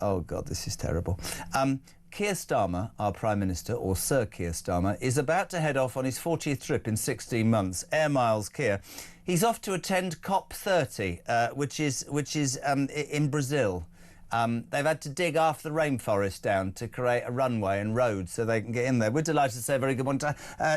Oh, God, this is terrible. Keir Starmer, our Prime Minister, or Sir Keir Starmer, is about to head off on his 40th trip in 16 months. Air Miles Keir. He's off to attend COP30, which is in Brazil. They've had to dig half the rainforest down to create a runway and roads so they can get in there. We're delighted to say a very good morning to,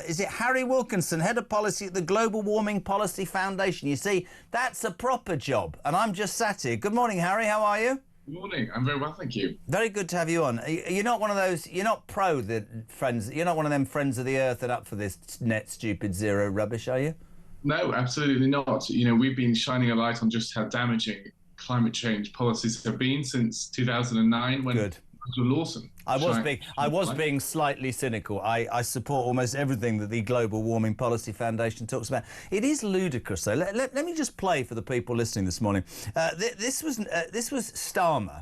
is it Harry Wilkinson, Head of Policy at the Global Warming Policy Foundation? You see, that's a proper job, and I'm just sat here. Good morning, Harry. How are you? Good morning. I'm very well, thank you. Very good to have you on. You're not one of those, you're not pro the friends, you're not one of them friends of the earth and up for this net stupid zero rubbish, are you? No, absolutely not. You know, we've been shining a light on just how damaging climate change policies have been since 2009 when Good. Lawson. I was being slightly cynical. I support almost everything that the Global Warming Policy Foundation talks about. It is ludicrous, though. Let me just play for the people listening this morning. This was Starmer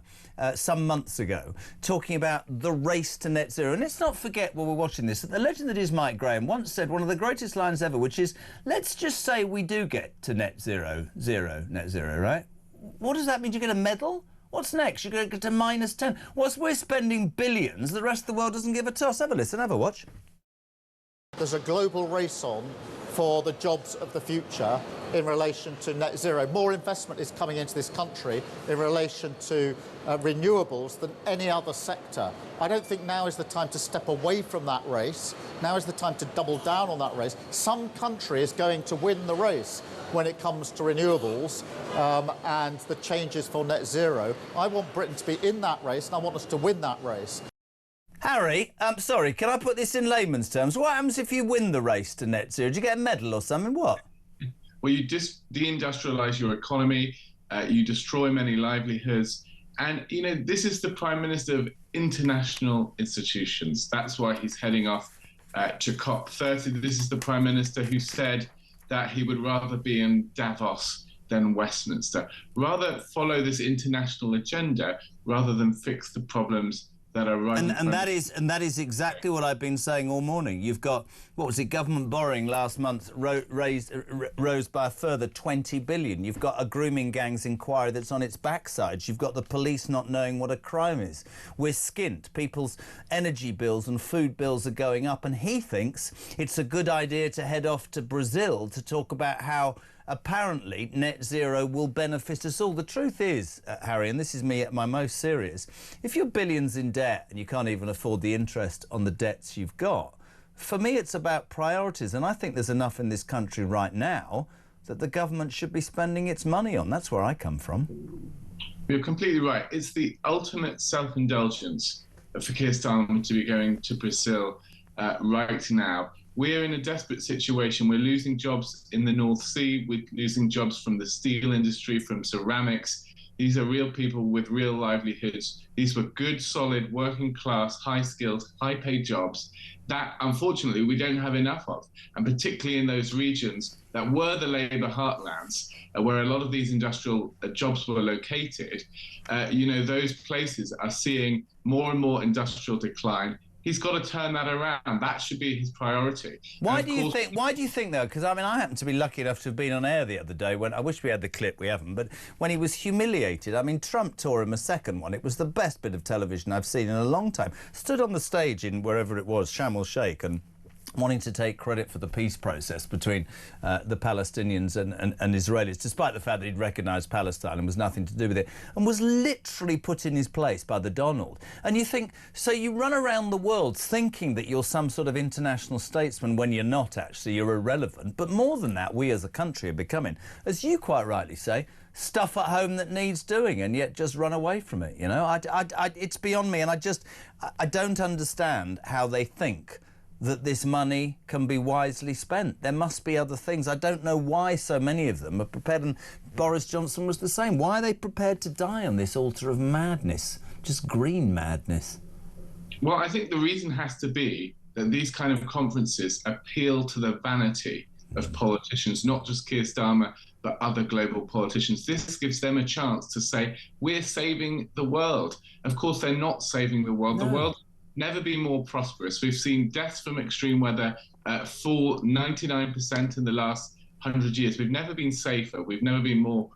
some months ago talking about the race to net zero. And let's not forget while we're watching this that the legend that is Mike Graham once said one of the greatest lines ever, which is, let's just say we do get to net zero, right? What does that mean? Do you get a medal? What's next? You're going to get to -10. Whilst we're spending billions, the rest of the world doesn't give a toss. Have a listen, have a watch. There's a global race on for the jobs of the future in relation to net zero. More investment is coming into this country in relation to renewables than any other sector. I don't think now is the time to step away from that race. Now is the time to double down on that race. Some country is going to win the race when it comes to renewables and the changes for net zero. I want Britain to be in that race and I want us to win that race. Harry, sorry, can I put this in layman's terms? What happens if you win the race to net zero? Do you get a medal or something? What? Well, you deindustrialise your economy, you destroy many livelihoods. And, you know, this is the Prime Minister of international institutions. That's why he's heading off to COP30. This is the Prime Minister who said that he would rather be in Davos than Westminster. Rather follow this international agenda rather than fix the problems that are right. And that is exactly what I've been saying all morning. You've got, what was it, government borrowing last month rose by a further 20 billion. You've got a grooming gangs inquiry that's on its backside. You've got the police not knowing what a crime is. We're skint. People's energy bills and food bills are going up, and he thinks it's a good idea to head off to Brazil to talk about how apparently net zero will benefit us all. The truth is, Harry, and this is me at my most serious, if you're billions in debt and you can't even afford the interest on the debts you've got, for me it's about priorities, and I think there's enough in this country right now that the government should be spending its money on. That's where I come from. You're completely right. It's the ultimate self-indulgence for Keir Starmer to be going to Brazil right now. We're in a desperate situation. We're losing jobs in the North Sea. We're losing jobs from the steel industry, from ceramics. These are real people with real livelihoods. These were good, solid, working class, high-skilled, high-paid jobs that, unfortunately, we don't have enough of. And particularly in those regions that were the Labour heartlands, where a lot of these industrial jobs were located, you know, those places are seeing more and more industrial decline. He's got to turn that around. That should be his priority. Why do you think though? Because I mean, I happen to be lucky enough to have been on air the other day when I wish we had the clip, we haven't, but when he was humiliated. I mean, Trump tore him a second one. It was the best bit of television I've seen in a long time. Stood on the stage in wherever it was, Sharm el Sheikh, and wanting to take credit for the peace process between the Palestinians and Israelis, despite the fact that he'd recognised Palestine and was nothing to do with it, and was literally put in his place by the Donald. And you think, so you run around the world thinking that you're some sort of international statesman when you're not actually, you're irrelevant. But more than that, we as a country are becoming, as you quite rightly say, stuff at home that needs doing, and yet just run away from it, you know? It's beyond me, and I don't understand how they think that this money can be wisely spent. There must be other things. I don't know why so many of them are prepared, and Boris Johnson was the same. Why are they prepared to die on this altar of madness, just green madness? Well, I think the reason has to be that these kind of conferences appeal to the vanity of politicians, not just Keir Starmer, but other global politicians. This gives them a chance to say, we're saving the world. Of course, they're not saving the world. No. The world never been more prosperous. We've seen deaths from extreme weather fall 99% in the last 100 years. We've never been safer. We've never been more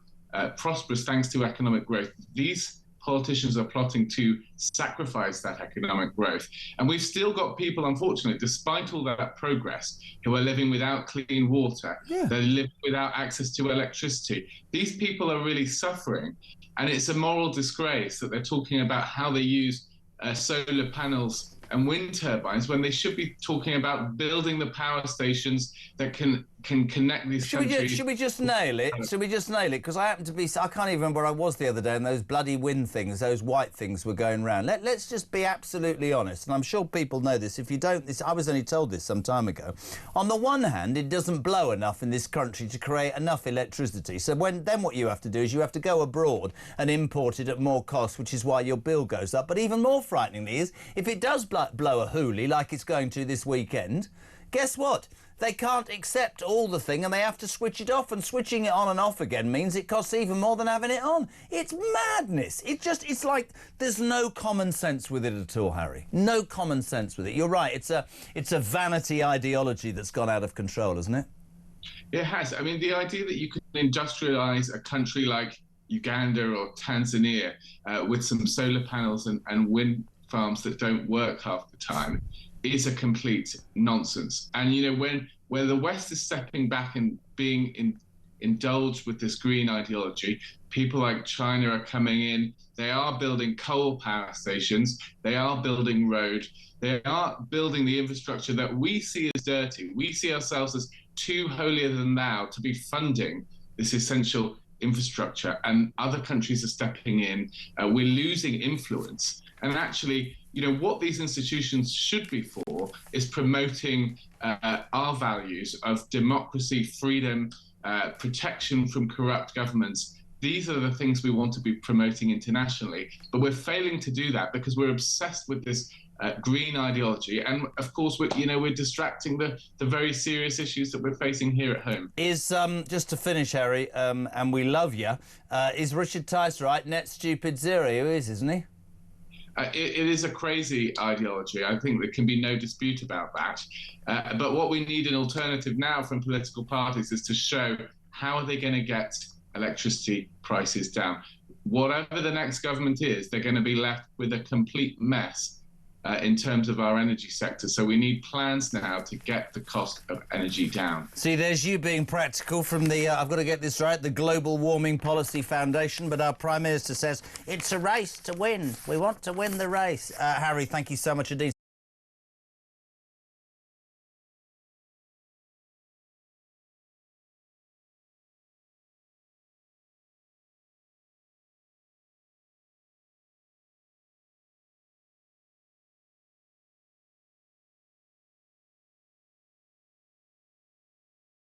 prosperous thanks to economic growth. These politicians are plotting to sacrifice that economic growth. And we've still got people, unfortunately, despite all that progress, who are living without clean water. Yeah. They're living without access to electricity. These people are really suffering. And it's a moral disgrace that they're talking about how they use solar panels and wind turbines when they should be talking about building the power stations that can connect these countries. Should we just nail it? Should we just nail it? Because I happen to be... I can't even remember where I was the other day and those bloody wind things, those white things were going round. Let's just be absolutely honest, and I'm sure people know this. If you don't... I was only told this some time ago. On the one hand, it doesn't blow enough in this country to create enough electricity. So then what you have to do is you have to go abroad and import it at more cost, which is why your bill goes up. But even more frighteningly is, if it does blow a hoolie like it's going to this weekend, guess what? They can't accept all the thing and they have to switch it off, and switching it on and off again means it costs even more than having it on. It's madness. It's like there's no common sense with it at all, Harry. No common sense with it. You're right. It's a vanity ideology that's gone out of control, isn't it? It has. I mean, the idea that you can industrialise a country like Uganda or Tanzania with some solar panels and wind farms that don't work half the time is a complete nonsense. And, you know, when the West is stepping back and being indulged with this green ideology, people like China are coming in. They are building coal power stations. They are building road. They are building the infrastructure that we see as dirty. We see ourselves as too holier than thou to be funding this essential infrastructure. And other countries are stepping in. We're losing influence. And actually, you know, what these institutions should be for is promoting our values of democracy, freedom, protection from corrupt governments. These are the things we want to be promoting internationally. But we're failing to do that because we're obsessed with this green ideology. And of course, we're distracting the very serious issues that we're facing here at home. Is, just to finish, Harry, and we love you, is Richard Tice right? Net stupid zero, he is, isn't he? It is a crazy ideology. I think there can be no dispute about that. But what we need an alternative now from political parties is to show how are they going to get electricity prices down. Whatever the next government is, they're going to be left with a complete mess in terms of our energy sector. So we need plans now to get the cost of energy down. See, there's you being practical from the, I've got to get this right, the Global Warming Policy Foundation, but our Prime Minister says it's a race to win. We want to win the race. Harry, thank you so much indeed.